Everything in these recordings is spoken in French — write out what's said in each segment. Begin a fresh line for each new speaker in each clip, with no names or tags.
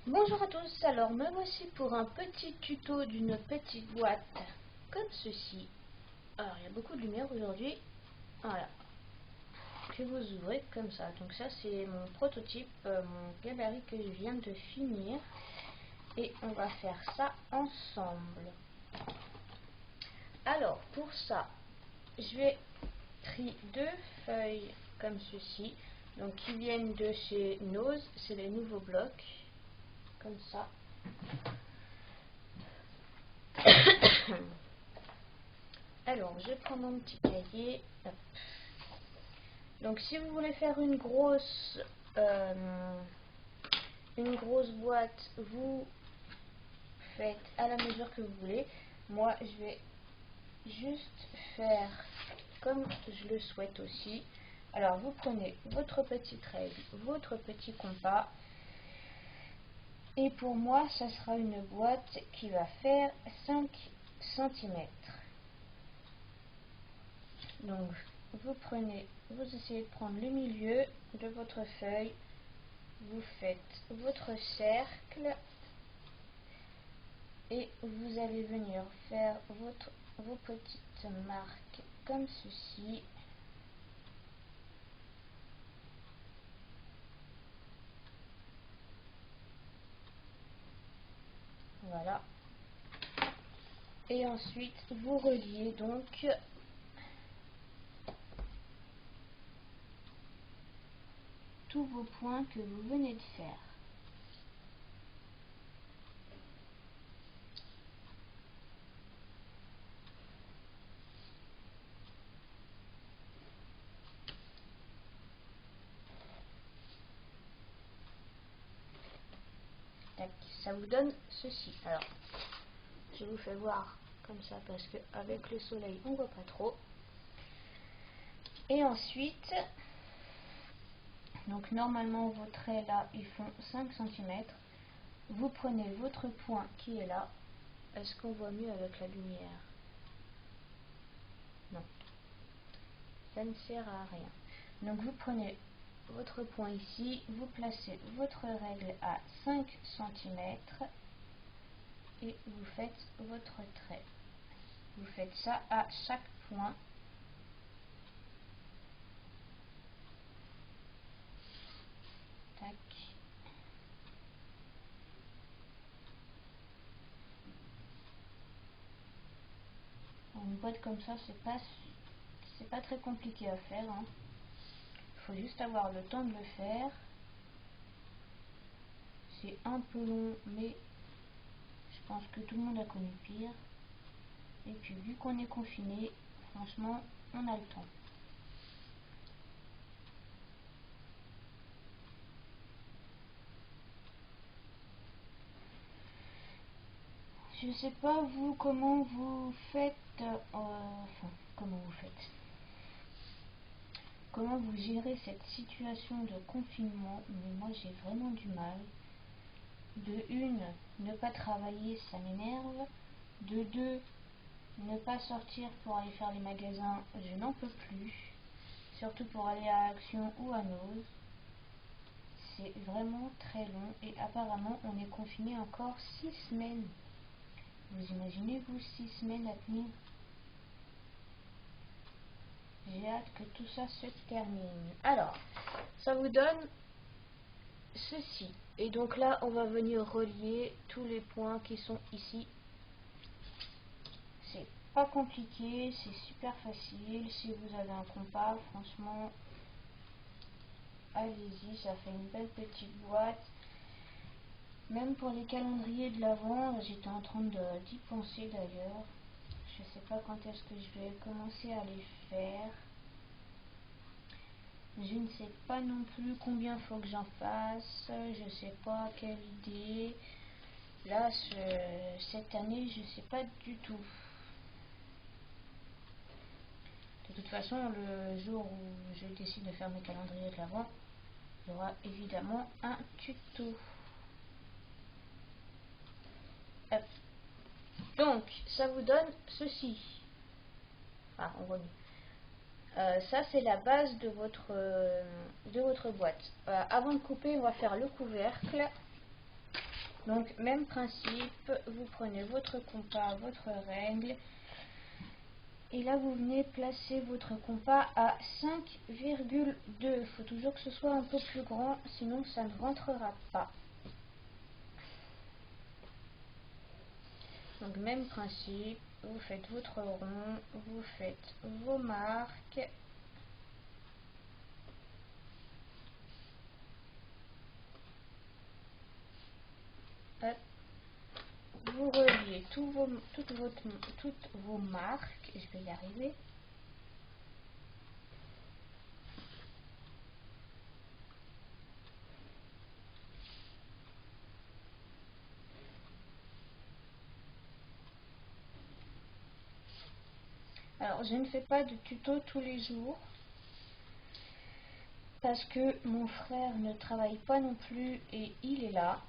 Bonjour à tous, alors me voici pour un petit tuto d'une petite boîte comme ceci. Alors il y a beaucoup de lumière aujourd'hui, voilà, que vous ouvrez comme ça. Donc ça c'est mon prototype, mon gabarit que je viens de finir, et on va faire ça ensemble. Alors pour ça, je vais trier deux feuilles comme ceci, donc qui viennent de chez Nose, c'est les nouveaux blocs, comme ça. Alors, je prends mon petit cahier. Hop. Donc, si vous voulez faire une grosse boîte, vous faites à la mesure que vous voulez. Moi, je vais juste faire comme je le souhaite aussi. Alors, vous prenez votre petite règle, votre petit compas. Et pour moi, ça sera une boîte qui va faire 5 cm. Donc, vous essayez de prendre le milieu de votre feuille, vous faites votre cercle et vous allez venir faire vos petites marques comme ceci. Voilà. Et ensuite, vous reliez donc tous vos points que vous venez de faire. Tac, ça vous donne ceci. Alors, je vous fais voir comme ça parce que avec le soleil, on voit pas trop. Et ensuite, donc normalement vos traits là, ils font 5 cm. Vous prenez votre point qui est là. Est-ce qu'on voit mieux avec la lumière? Non. Ça ne sert à rien. Donc vous prenez votre point ici, vous placez votre règle à 5 cm et vous faites votre trait. Vous faites ça à chaque point. Tac. Une boîte comme ça, c'est pas très compliqué à faire, hein. Il faut juste avoir le temps de le faire. C'est un peu long, mais je pense que tout le monde a connu pire. Et puis vu qu'on est confiné, franchement, on a le temps. Je sais pas vous comment vous faites, comment vous gérez cette situation de confinement, mais moi j'ai vraiment du mal. De une, ne pas travailler, ça m'énerve. De deux, ne pas sortir pour aller faire les magasins, je n'en peux plus. Surtout pour aller à Action ou à Nose. C'est vraiment très long et apparemment on est confiné encore 6 semaines. Vous imaginez vous 6 semaines à tenir? J'ai hâte que tout ça se termine. Alors, ça vous donne ceci. Et donc là, on va venir relier tous les points qui sont ici. C'est pas compliqué, c'est super facile. Si vous avez un compas, franchement, allez-y, ça fait une belle petite boîte. Même pour les calendriers de l'Avent, j'étais en train d'y penser d'ailleurs. Je sais pas quand est-ce que je vais commencer à les faire. Je ne sais pas non plus combien faut que j'en fasse. Je sais pas quelle idée. Là, cette année, je sais pas du tout. De toute façon, le jour où je décide de faire mes calendriers de l'Avent, il y aura évidemment un tuto. Hop. Donc, ça vous donne ceci. Ah, on voit mieux. Ça, c'est la base de votre boîte. Avant de couper, on va faire le couvercle. Donc même principe, vous prenez votre compas, votre règle, et là vous venez placer votre compas à 5,2. Il faut toujours que ce soit un peu plus grand, sinon ça ne rentrera pas. Donc même principe, vous faites votre rond, vous faites vos marques. Hop. Vous reliez toutes vos marques, je vais y arriver. Alors je ne fais pas de tuto tous les jours parce que mon frère ne travaille pas non plus et il est là.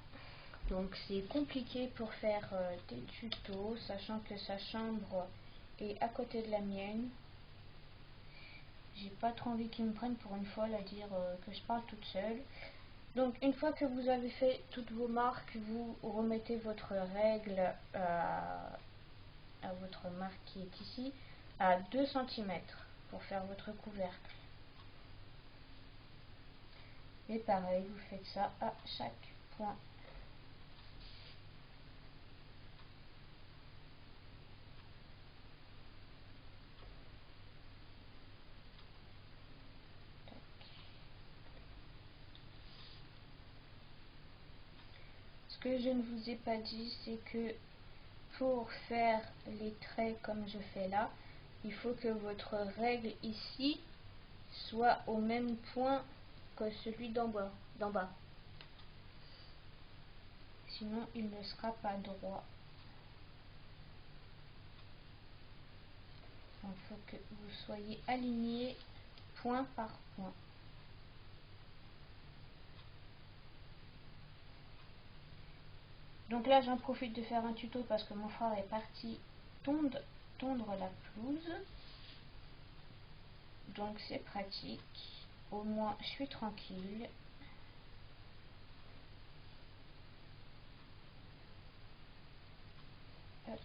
Donc c'est compliqué pour faire des tutos, sachant que sa chambre est à côté de la mienne. J'ai pas trop envie qu'il me prenne pour une fois à dire que je parle toute seule. Donc une fois que vous avez fait toutes vos marques, vous remettez votre règle à votre marque qui est ici à 2 cm pour faire votre couvercle. Et pareil, vous faites ça à chaque point. Ce que je ne vous ai pas dit, c'est que pour faire les traits comme je fais là, il faut que votre règle ici soit au même point que celui d'en bas. Sinon, il ne sera pas droit. Il faut que vous soyez alignés point par point. Donc là, j'en profite de faire un tuto parce que mon frère est parti tondre la pelouse. Donc c'est pratique. Au moins, je suis tranquille. Hop.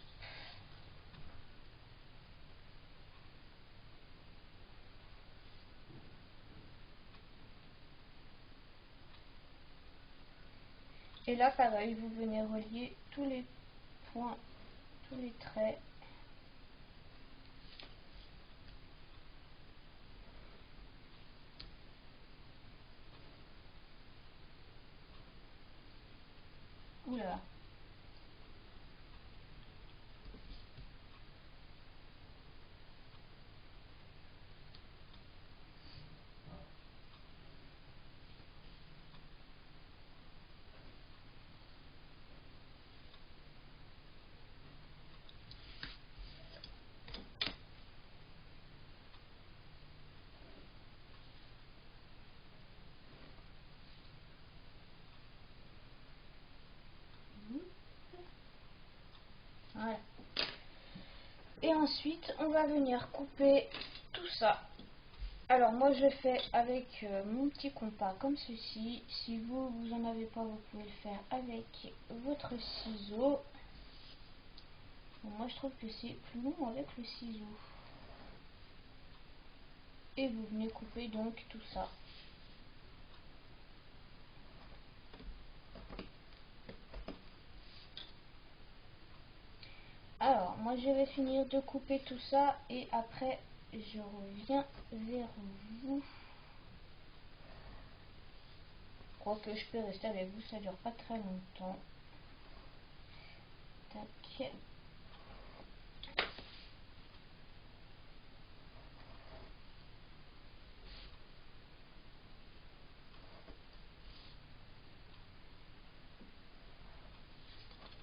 Et là, pareil, vous venez relier tous les points, tous les traits. Oula. Voilà. Et ensuite, on va venir couper tout ça. Alors moi je fais avec mon petit compas comme ceci. Si vous en avez pas, vous pouvez le faire avec votre ciseau. Bon, moi je trouve que c'est plus long avec le ciseau. Et vous venez couper donc tout ça. Alors moi je vais finir de couper tout ça et après je reviens vers vous. Je crois que je peux rester avec vous, ça dure pas très longtemps. Tac.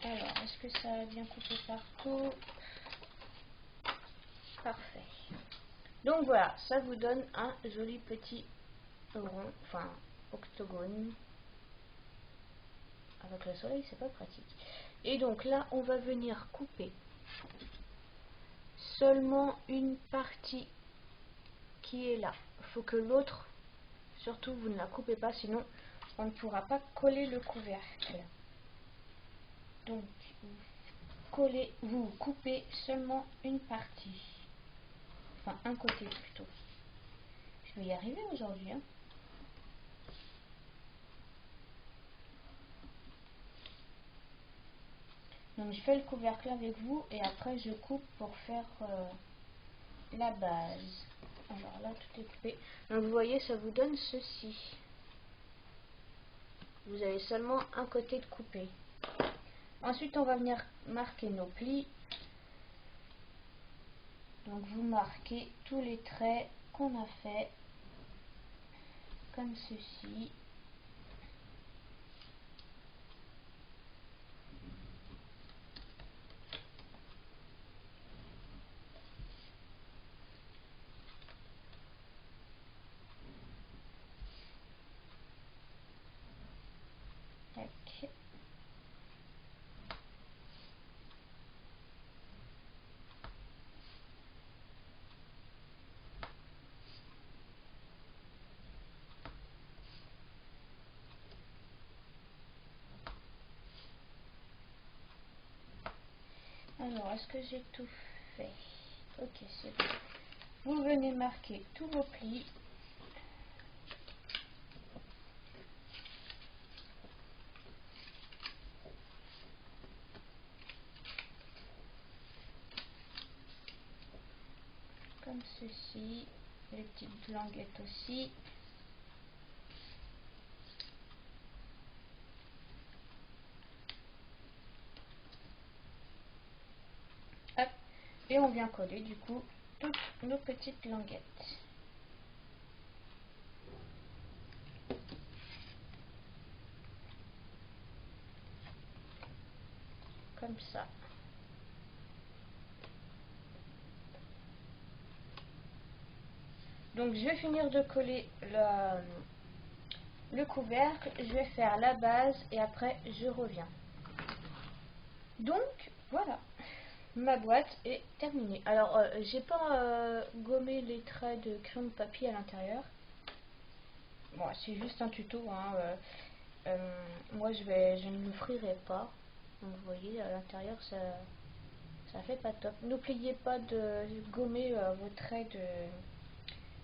Alors, est-ce que ça a bien coupé partout? Parfait. Donc voilà, ça vous donne un joli petit rond, enfin octogone. Avec le soleil, c'est pas pratique. Et donc là, on va venir couper seulement une partie qui est là. Il faut que l'autre, surtout vous ne la coupez pas, sinon on ne pourra pas coller le couvercle. Donc vous coupez seulement une partie, enfin un côté plutôt. Je vais y arriver aujourd'hui, hein. Donc je fais le couvercle avec vous et après je coupe pour faire la base. Alors là tout est coupé. Donc vous voyez, ça vous donne ceci. Vous avez seulement un côté de coupé. Ensuite on va venir marquer nos plis. Donc vous marquez tous les traits qu'on a fait comme ceci. Tac. Alors, est-ce que j'ai tout fait? Ok, c'est bon. Vous venez marquer tous vos plis. Comme ceci. Les petites languettes aussi. Hop. Et on vient coller du coup toutes nos petites languettes. Comme ça. Donc je vais finir de coller le couvercle, je vais faire la base et après je reviens. Donc voilà, ma boîte est terminée. Alors j'ai pas gommé les traits de crayon de papier à l'intérieur. Bon, c'est juste un tuto, hein. Moi je ne l'offrirai pas. Donc vous voyez à l'intérieur ça fait pas top. N'oubliez pas de gommer vos traits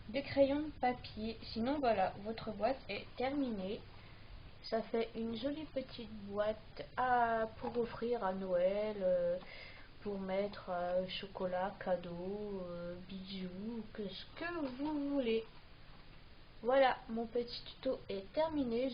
de crayon de papier. Sinon voilà, votre boîte est terminée. Ça fait une jolie petite boîte pour offrir à Noël, pour mettre chocolat, cadeau, bijoux, que ce que vous voulez. Voilà, mon petit tuto est terminé.